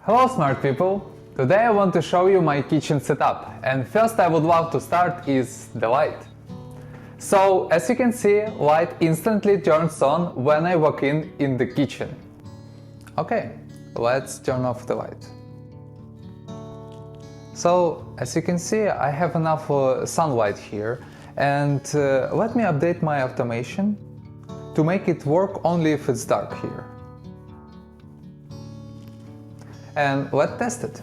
Hello smart people! Today I want to show you my kitchen setup, and first I would love to start is the light. So as you can see, light instantly turns on when I walk in the kitchen. Okay, let's turn off the light. So as you can see, I have enough sunlight here, and let me update my automation to make it work only if it's dark here. And let's test it.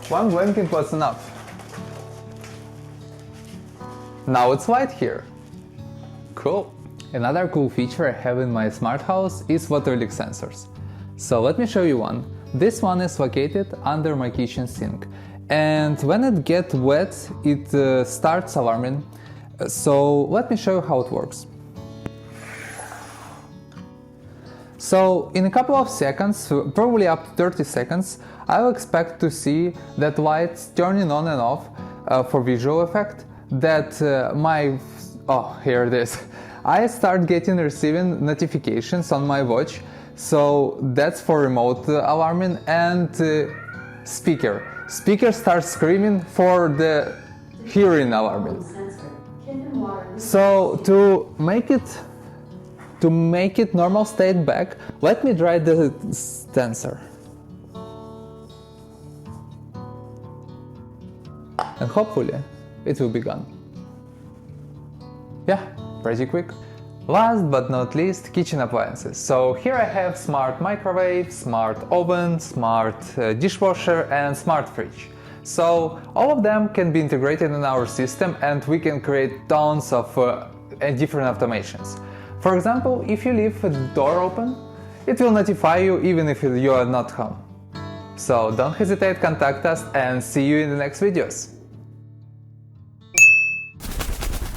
One blinking was enough. Now it's light here. Cool. Another cool feature I have in my smart house is water leak sensors. So let me show you one. This one is located under my kitchen sink, and when it gets wet, it starts alarming. So let me show you how it works. So in a couple of seconds, probably up to 30 seconds, I'll expect to see that lights turning on and off for visual effect, that here it is. I start receiving notifications on my watch, so that's for remote alarming, and speaker starts screaming for the hearing alarming. So to make it normal state back, let me dry the sensor. And hopefully it will be gone. Yeah, pretty quick. Last but not least, kitchen appliances. So here I have smart microwave, smart oven, smart dishwasher and smart fridge. So all of them can be integrated in our system, and we can create tons of different automations. For example, if you leave the door open, it will notify you even if you are not home. So don't hesitate, contact us, and see you in the next videos.